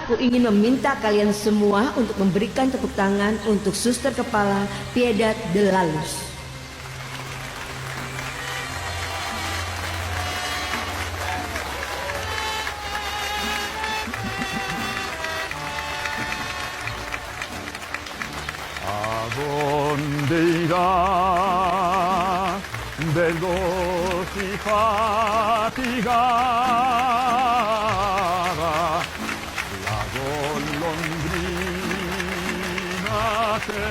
aku ingin meminta kalian semua untuk memberikan tepuk tangan untuk suster kepala Piedad de la Luz. ¿Dónde irá veloz y fatigada la golondrina que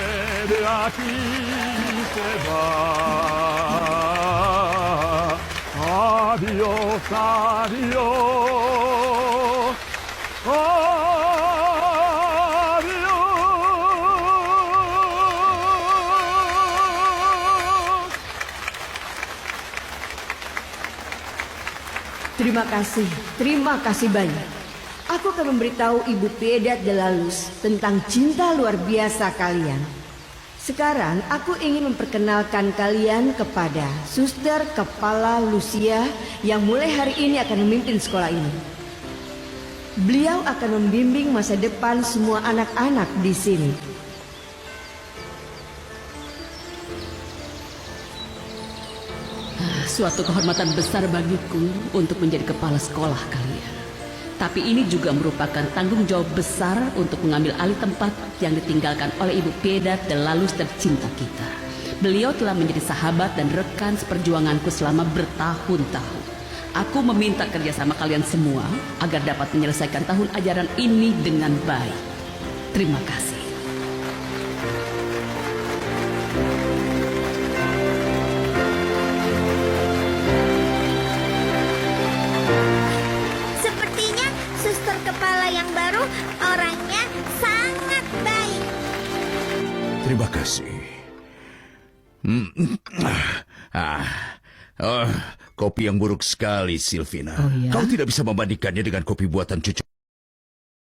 de aquí se va? Adiós, adiós. Terima kasih banyak. Aku akan memberitahu Ibu Piedad de la Luz tentang cinta luar biasa kalian. Sekarang aku ingin memperkenalkan kalian kepada Suster Kepala Lucia yang mulai hari ini akan memimpin sekolah ini. Beliau akan membimbing masa depan semua anak-anak di sini. Suatu kehormatan besar bagiku untuk menjadi kepala sekolah kalian. Tapi ini juga merupakan tanggung jawab besar untuk mengambil alih tempat yang ditinggalkan oleh Ibu Piedad de la Luz tercinta kita. Beliau telah menjadi sahabat dan rekan seperjuanganku selama bertahun-tahun. Aku meminta kerjasama kalian semua agar dapat menyelesaikan tahun ajaran ini dengan baik. Terima kasih. Terima kasih. Kopi yang buruk sekali, Silvina. Oh, ya? Kau tidak bisa membandingkannya dengan kopi buatan cucu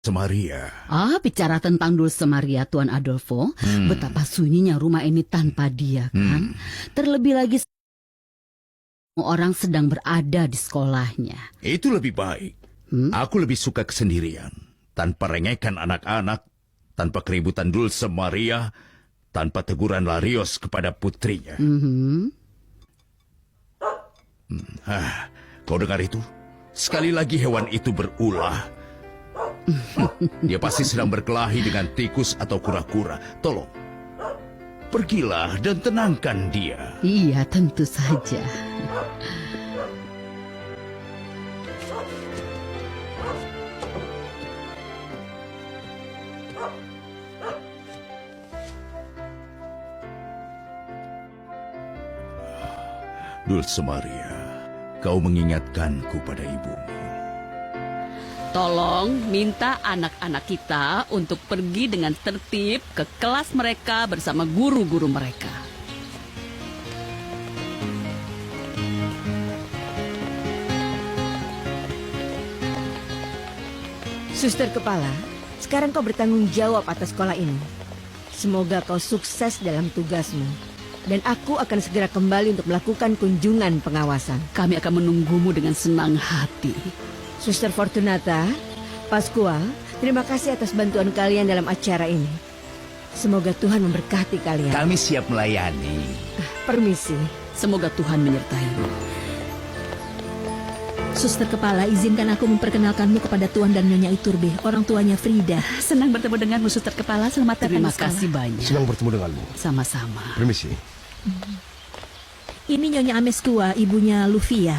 Maria. Bicara tentang Dulce Maria, Tuan Adolfo, betapa sunyinya rumah ini tanpa dia, kan? Terlebih lagi orang sedang berada di sekolahnya. Itu lebih baik. Aku lebih suka kesendirian, tanpa rengekan anak-anak, tanpa keributan Dulce Maria, tanpa teguran Larios kepada putrinya. Kau dengar itu? Sekali lagi hewan itu berulah. Dia pasti sedang berkelahi dengan tikus atau kura-kura. Tolong, pergilah dan tenangkan dia. Iya, tentu saja. Dulce Maria, kau mengingatkanku pada ibumu. Tolong minta anak-anak kita untuk pergi dengan tertib ke kelas mereka bersama guru-guru mereka. Suster Kepala, sekarang kau bertanggung jawab atas sekolah ini. Semoga kau sukses dalam tugasmu. Dan aku akan segera kembali untuk melakukan kunjungan pengawasan. Kami akan menunggumu dengan senang hati. Suster Fortunata, Pascual, terima kasih atas bantuan kalian dalam acara ini. Semoga Tuhan memberkati kalian. Kami siap melayani. Permisi. Semoga Tuhan menyertaimu. Suster Kepala, izinkan aku memperkenalkanmu kepada Tuan dan Nyonya Iturbe, orang tuanya Frida. Senang bertemu denganmu, Suster Kepala. Selamat datang. Terima kasih banyak. Senang bertemu denganmu. Sama-sama. Permisi. Ini Nyonya Ameskua, ibunya Lufia.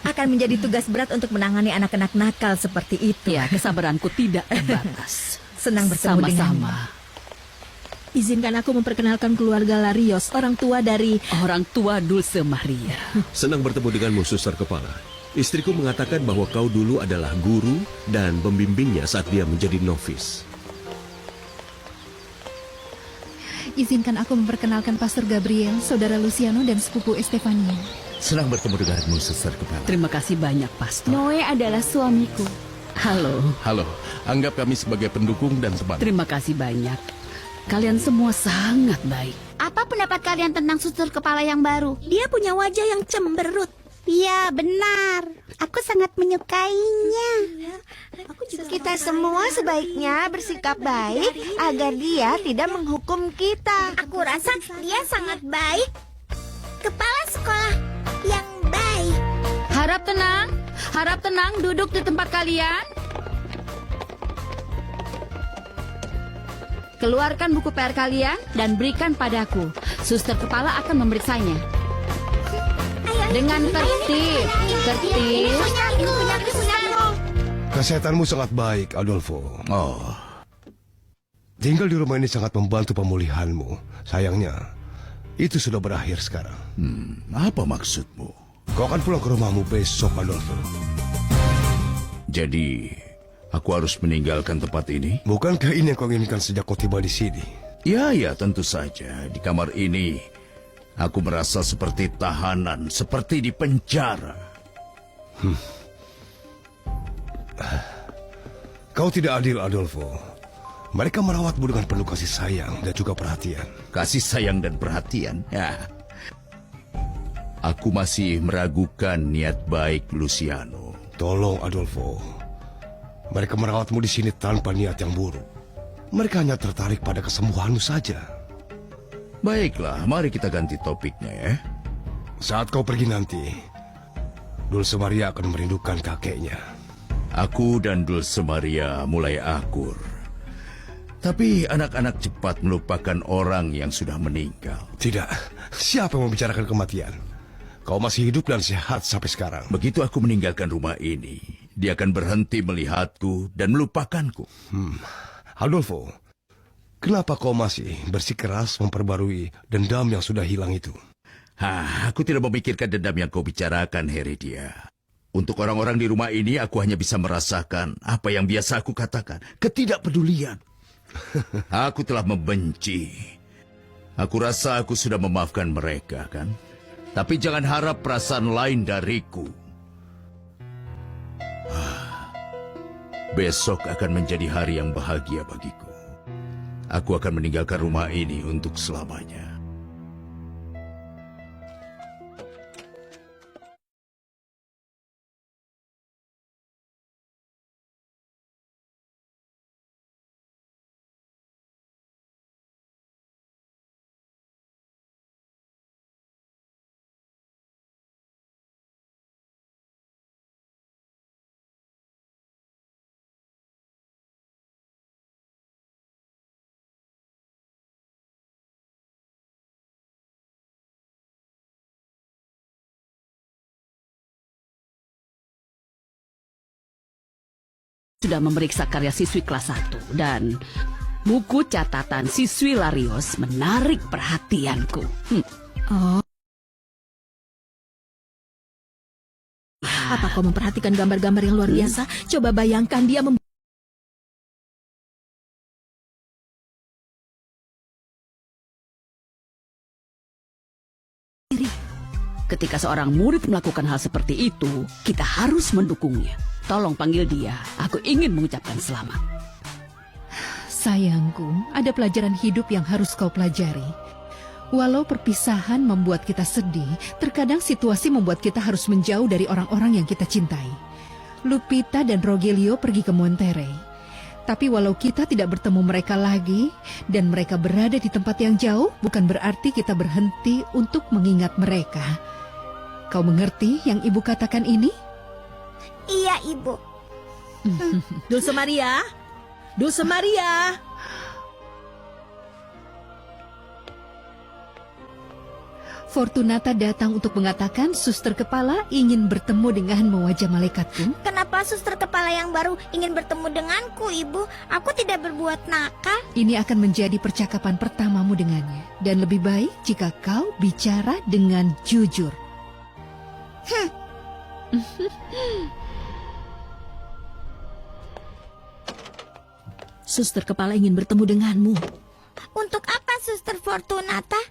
Akan menjadi tugas berat untuk menangani anak-anak nakal seperti itu. Ya, kesabaranku tidak terbatas. Senang bertemu denganmu. Sama-sama. Izinkan aku memperkenalkan keluarga Larios, orang tua Dulce Maria. Senang bertemu denganmu, Suster Kepala. Istriku mengatakan bahwa kau dulu adalah guru dan pembimbingnya saat dia menjadi novis. Izinkan aku memperkenalkan Pastor Gabriel, saudara Luciano dan sepupu Estefania. Senang bertemu denganmu, Suster Kepala. Terima kasih banyak, Pastor. Noe adalah suamiku. Halo. Halo, anggap kami sebagai pendukung dan teman. Terima kasih banyak. Kalian semua sangat baik. Apa pendapat kalian tentang suster kepala yang baru? Dia punya wajah yang cemberut. Ya, benar. Aku sangat menyukainya. Kita semua sebaiknya bersikap baik agar dia tidak menghukum kita. Aku rasa dia sangat baik. Kepala sekolah yang baik. Harap tenang, duduk di tempat kalian. Keluarkan buku PR kalian dan berikan padaku. Suster kepala akan memeriksanya. Dengan tertib. Kesehatanmu sangat baik, Adolfo. Oh, Tinggal di rumah ini sangat membantu pemulihanmu. Sayangnya, itu sudah berakhir sekarang. apa maksudmu? Kau akan pulang ke rumahmu besok, Adolfo. Jadi, aku harus meninggalkan tempat ini? Bukankah ini yang kau inginkan sejak kau tiba di sini? Ya, tentu saja. Di kamar ini, aku merasa seperti tahanan, seperti di penjara. Kau tidak adil, Adolfo. Mereka merawatmu dengan penuh kasih sayang dan juga perhatian. Kasih sayang dan perhatian. Ya. Aku masih meragukan niat baik Luciano. Tolong, Adolfo. Mereka merawatmu di sini tanpa niat yang buruk. Mereka hanya tertarik pada kesembuhanmu saja. Baiklah, mari kita ganti topiknya ya. Saat kau pergi nanti, Dulce Maria akan merindukan kakeknya. Aku dan Dulce Maria mulai akur. Tapi anak-anak cepat melupakan orang yang sudah meninggal. Tidak, siapa yang membicarakan kematian? Kau masih hidup dan sehat sampai sekarang. Begitu aku meninggalkan rumah ini, dia akan berhenti melihatku dan melupakanku. Adolfo, kenapa kau masih bersikeras memperbarui dendam yang sudah hilang itu? Aku tidak memikirkan dendam yang kau bicarakan, Heredia. Untuk orang-orang di rumah ini, aku hanya bisa merasakan apa yang biasa aku katakan, ketidakpedulian. Aku telah membenci. Aku rasa aku sudah memaafkan mereka, kan? Tapi jangan harap perasaan lain dariku. Besok akan menjadi hari yang bahagia bagiku. Aku akan meninggalkan rumah ini untuk selamanya. Sudah memeriksa karya siswi kelas 1 dan buku catatan siswi Larios menarik perhatianku. Apa kau memperhatikan gambar-gambar yang luar biasa? Coba bayangkan dia Ketika seorang murid melakukan hal seperti itu, kita harus mendukungnya. Tolong panggil dia. Aku ingin mengucapkan selamat. Sayangku, ada pelajaran hidup yang harus kau pelajari. Walau perpisahan membuat kita sedih, terkadang situasi membuat kita harus menjauh dari orang-orang yang kita cintai. Lupita dan Rogelio pergi ke Monterey. Tapi walau kita tidak bertemu mereka lagi, dan mereka berada di tempat yang jauh, bukan berarti kita berhenti untuk mengingat mereka. Kau mengerti yang ibu katakan ini? Iya, Ibu. Dulce Maria. Dulce Maria. Fortunata datang untuk mengatakan suster kepala ingin bertemu dengan wajah malaikatku. Kenapa suster kepala yang baru ingin bertemu denganku, Ibu? Aku tidak berbuat nakal. Ini akan menjadi percakapan pertamamu dengannya. Dan lebih baik jika kau bicara dengan jujur. Suster kepala ingin bertemu denganmu. Untuk apa, Suster Fortunata?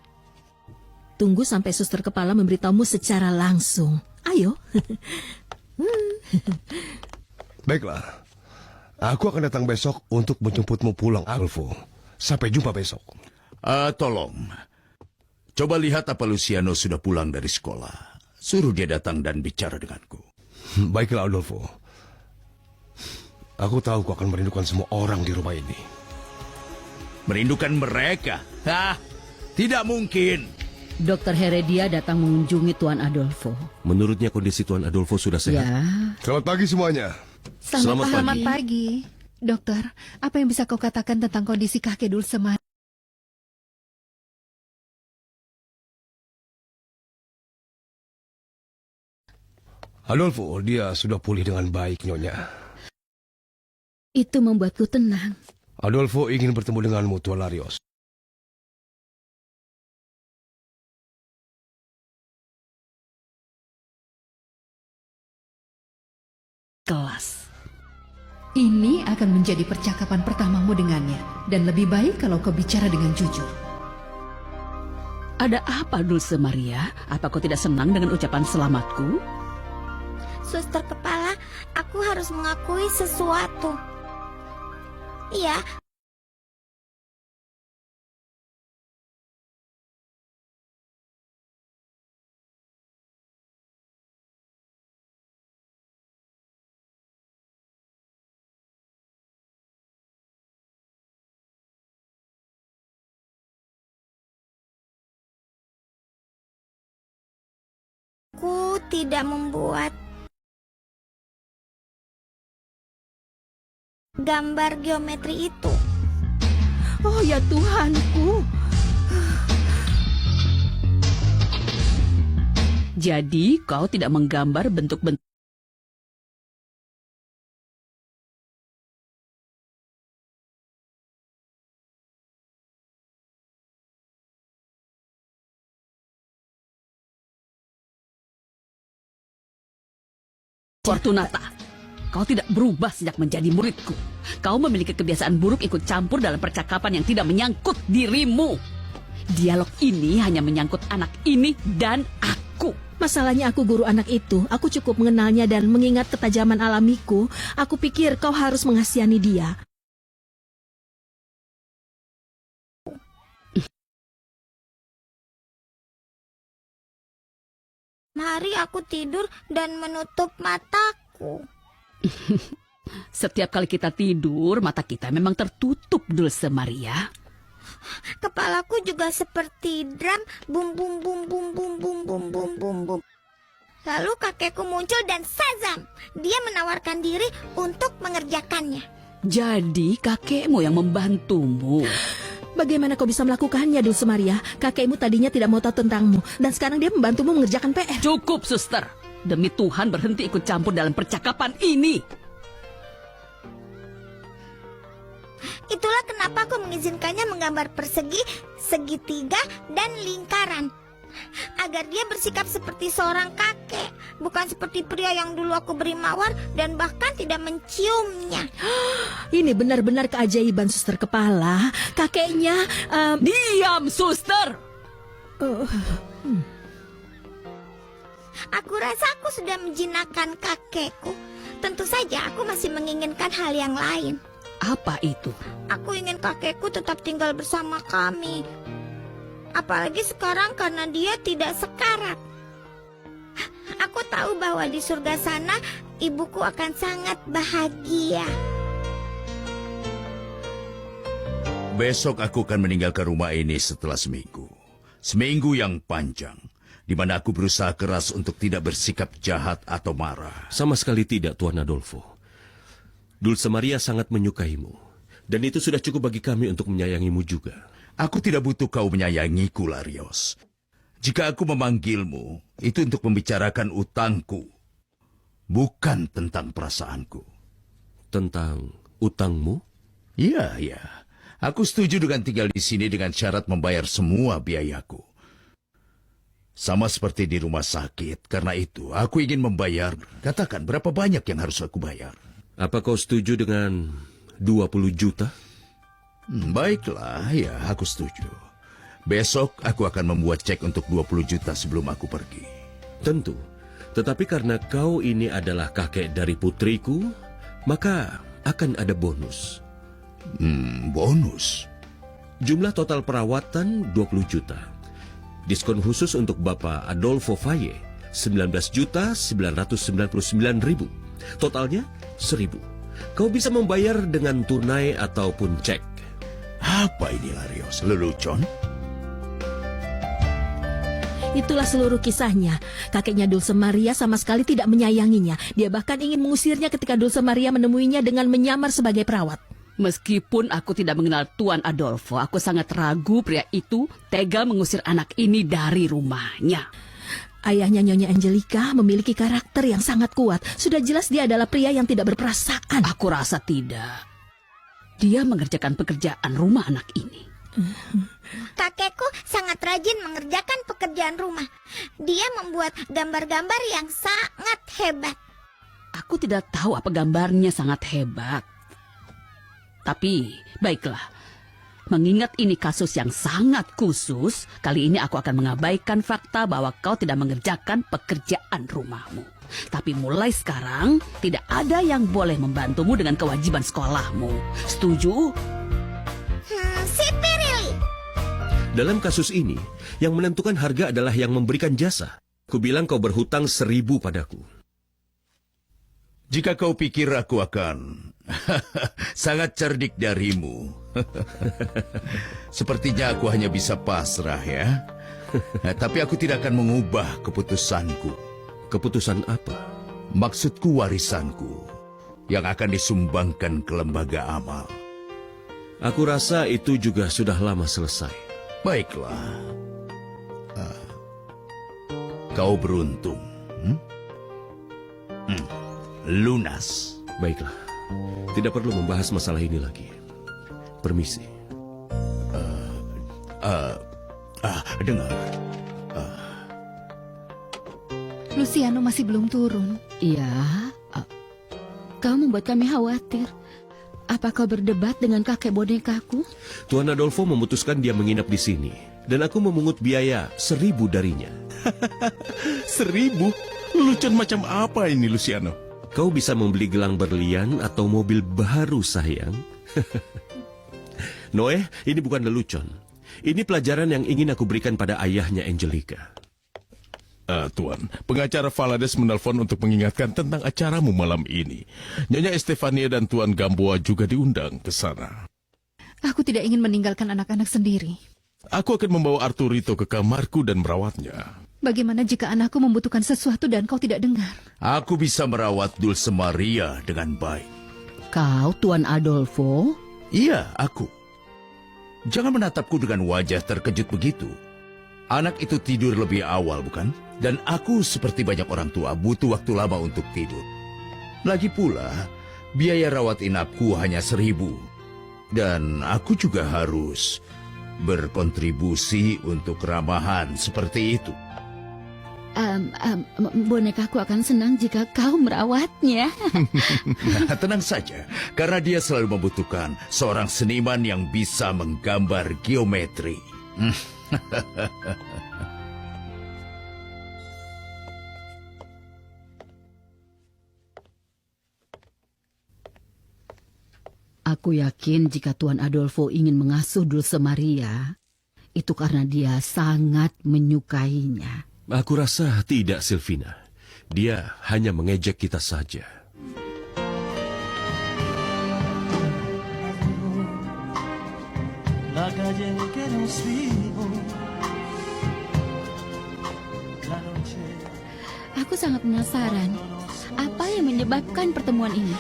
Tunggu sampai suster kepala memberitahumu secara langsung. Ayo. Baiklah, aku akan datang besok untuk menjemputmu pulang, Adolfo. Sampai jumpa besok. Tolong, coba lihat apa Luciano sudah pulang dari sekolah. suruh dia datang dan bicara denganku. Baiklah, Adolfo. Aku tahu kau akan merindukan semua orang di rumah ini. Merindukan mereka? Hah? Tidak mungkin. Dr. Heredia datang mengunjungi Tuan Adolfo. Menurutnya kondisi Tuan Adolfo sudah sehat. Ya, Selamat pagi semuanya. Selamat pagi. Dokter, apa yang bisa kau katakan tentang kondisi kakek Dulce Maria? Adolfo, dia sudah pulih dengan baik, Nyonya. itu membuatku tenang. Adolfo ingin bertemu denganmu, Tuan Larios. Kelas. Ini akan menjadi percakapan pertamamu dengannya, dan lebih baik kalau kau bicara dengan jujur. Ada apa, Dulce Maria? Apa kau tidak senang dengan ucapan selamatku? Suster kepala, aku harus mengakui sesuatu. Iya, aku tidak membuat gambar geometri itu. Oh ya Tuhanku. Jadi kau tidak menggambar bentuk-bentuk Fortunata. Kau tidak berubah sejak menjadi muridku. Kau memiliki kebiasaan buruk ikut campur dalam percakapan yang tidak menyangkut dirimu. Dialog ini hanya menyangkut anak ini dan aku. Masalahnya aku guru anak itu. Aku cukup mengenalnya dan mengingat ketajaman alamiku. Aku pikir kau harus mengasihani dia. Mari aku tidur dan menutup mataku. Setiap kali kita tidur, mata kita memang tertutup, Dulce Maria. Kepalaku juga seperti drum, bum bum bum bum bum bum bum bum bum bum. Lalu kakekku muncul dan sazam, dia menawarkan diri untuk mengerjakannya. Jadi kakekmu yang membantumu. Bagaimana kau bisa melakukannya, Dulce Maria? Kakekmu tadinya tidak mau tahu tentangmu, dan sekarang dia membantumu mengerjakan PR. Cukup, suster. Demi Tuhan berhenti ikut campur dalam percakapan ini. Itulah kenapa aku mengizinkannya menggambar persegi, segitiga, dan lingkaran. Agar dia bersikap seperti seorang kakek, bukan seperti pria yang dulu aku beri mawar dan bahkan tidak menciumnya. Ini benar-benar keajaiban, suster kepala. Kakeknya... Diam, suster! Aku rasa aku sudah menjinakkan kakekku. Tentu saja aku masih menginginkan hal yang lain. Apa itu? Aku ingin kakekku tetap tinggal bersama kami. Apalagi sekarang karena dia tidak sekarat. Aku tahu bahwa di surga sana ibuku akan sangat bahagia. Besok aku akan meninggalkan rumah ini setelah seminggu. Seminggu yang panjang, di mana aku berusaha keras untuk tidak bersikap jahat atau marah. Sama sekali tidak, Tuan Adolfo. Dulce Maria sangat menyukaimu. Dan itu sudah cukup bagi kami untuk menyayangimu juga. Aku tidak butuh kau menyayangiku, Larios. Jika aku memanggilmu, itu untuk membicarakan utangku, bukan tentang perasaanku. Tentang utangmu? Iya, iya. Aku setuju dengan tinggal di sini dengan syarat membayar semua biayaku. Sama seperti di rumah sakit, karena itu aku ingin membayar. Katakan, berapa banyak yang harus aku bayar? Apa kau setuju dengan 20 juta? Baiklah, ya aku setuju. Besok aku akan membuat cek untuk 20 juta sebelum aku pergi. Tentu. Tetapi karena kau ini adalah kakek dari putriku, maka akan ada bonus. Bonus? Jumlah total perawatan 20 juta. Diskon khusus untuk Bapak Adolfo Faye 19.999.000. Totalnya 1.000. Kau bisa membayar dengan tunai ataupun cek. Apa ini Larios? Lelucon? Itulah seluruh kisahnya. Kakeknya Dulce Maria sama sekali tidak menyayanginya. Dia bahkan ingin mengusirnya ketika Dulce Maria menemuinya dengan menyamar sebagai perawat. Meskipun aku tidak mengenal Tuan Adolfo, aku sangat ragu pria itu tega mengusir anak ini dari rumahnya. Ayahnya Nyonya Angelica memiliki karakter yang sangat kuat. Sudah jelas dia adalah pria yang tidak berperasaan. Aku rasa tidak. Dia mengerjakan pekerjaan rumah anak ini. Kakekku sangat rajin mengerjakan pekerjaan rumah. Dia membuat gambar-gambar yang sangat hebat. Aku tidak tahu apa gambarnya sangat hebat. Tapi, baiklah. Mengingat ini kasus yang sangat khusus, kali ini aku akan mengabaikan fakta bahwa kau tidak mengerjakan pekerjaan rumahmu. Tapi mulai sekarang, tidak ada yang boleh membantumu dengan kewajiban sekolahmu. Setuju? Sipi Rili. Dalam kasus ini, yang menentukan harga adalah yang memberikan jasa. Kubilang kau berhutang 1.000 padaku. Jika kau pikir aku akan sangat cerdik darimu, sepertinya aku hanya bisa pasrah ya. Tapi aku tidak akan mengubah keputusanku. Keputusan apa? Maksudku warisanku yang akan disumbangkan ke lembaga amal. Aku rasa itu juga sudah lama selesai. Baiklah. Kau beruntung. Lunas. Baiklah. Tidak perlu membahas masalah ini lagi. Permisi. Dengar. Luciano masih belum turun. Iya, kau membuat kami khawatir. Apa kau berdebat dengan kakek bonekaku? Tuan Adolfo memutuskan dia menginap di sini. Dan aku memungut biaya 1.000 darinya. 1.000? Lelucon macam apa ini, Luciano? Kau bisa membeli gelang berlian atau mobil baru, sayang. Noe, ini bukan lelucon. Ini pelajaran yang ingin aku berikan pada ayahnya Angelica. Tuan, pengacara Valades menelpon untuk mengingatkan tentang acaramu malam ini. Nyonya Estefania dan Tuan Gamboa juga diundang ke sana. Aku tidak ingin meninggalkan anak-anak sendiri. Aku akan membawa Arturito ke kamarku dan merawatnya. Bagaimana jika anakku membutuhkan sesuatu dan kau tidak dengar? Aku bisa merawat Dulce Maria dengan baik. Kau, Tuan Adolfo? Iya, aku. Jangan menatapku dengan wajah terkejut begitu. Anak itu tidur lebih awal, bukan? Dan aku seperti banyak orang tua butuh waktu lama untuk tidur. Lagi pula, biaya rawat inapku hanya 1.000. Dan aku juga harus berkontribusi untuk keramahan seperti itu. Bonekaku akan senang jika kau merawatnya. Tenang saja, karena dia selalu membutuhkan seorang seniman yang bisa menggambar geometri. Aku yakin jika Tuan Adolfo ingin mengasuh Dulce Maria, itu karena dia sangat menyukainya. Aku rasa tidak, Silvina. Dia hanya mengejek kita saja. Aku sangat penasaran, apa yang menyebabkan pertemuan ini?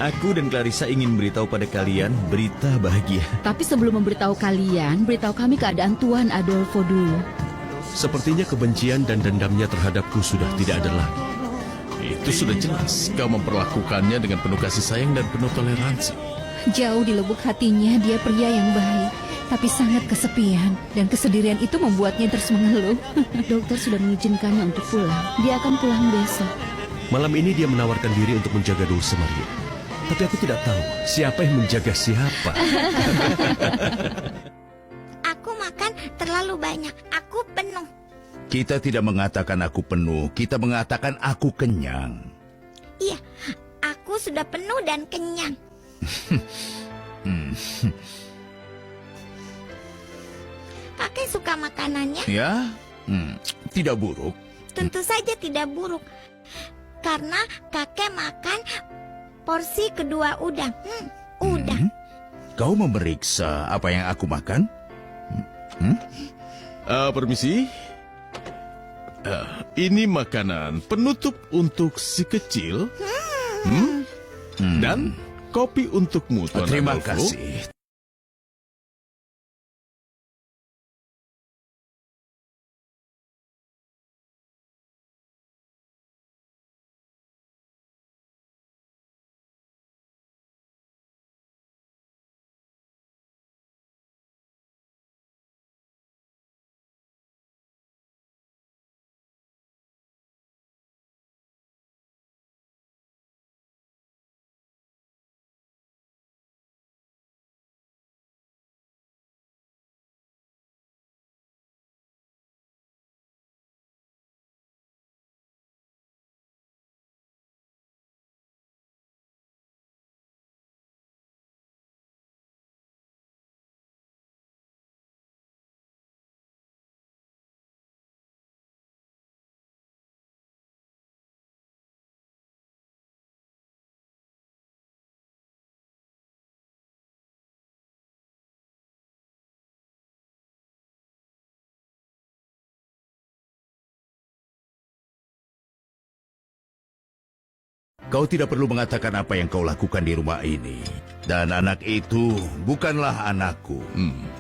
Aku dan Clarissa ingin beritahu pada kalian berita bahagia. Tapi sebelum memberitahu kalian, beritahu kami keadaan Tuan Adolfo dulu. Sepertinya kebencian dan dendamnya terhadapku sudah tidak ada lagi. Itu sudah jelas. Kau memperlakukannya dengan penuh kasih sayang dan penuh toleransi. Jauh di lubuk hatinya dia pria yang baik, tapi sangat kesepian. Dan kesendirian itu membuatnya terus mengeluh. Dokter sudah mengizinkannya untuk pulang. Dia akan pulang besok. Malam ini dia menawarkan diri untuk menjaga Dulce Maria. Tapi aku tidak tahu siapa yang menjaga siapa. Aku makan terlalu banyak. Aku penuh. Kita tidak mengatakan aku penuh, kita mengatakan aku kenyang. Iya, aku sudah penuh dan kenyang. Kakek suka makanannya? Ya, tidak buruk. Tentu saja tidak buruk. Karena kakek makan porsi kedua udang. Udang. Kau memeriksa apa yang aku makan? Permisi. Ini makanan penutup untuk si kecil. Dan kopi untukmu, Tuan Terima Adolfo. kasih. Kau tidak perlu mengatakan apa yang kau lakukan di rumah ini. Dan anak itu bukanlah anakku.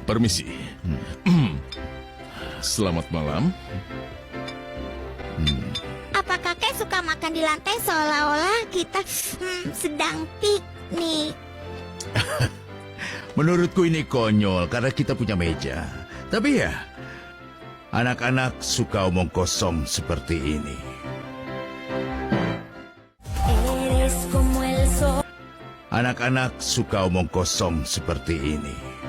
Permisi. Selamat malam. Apa kakek suka makan di lantai seolah-olah kita sedang piknik? Menurutku ini konyol karena kita punya meja. Tapi ya, anak-anak suka omong kosong seperti ini. Anak-anak suka omong kosong seperti ini.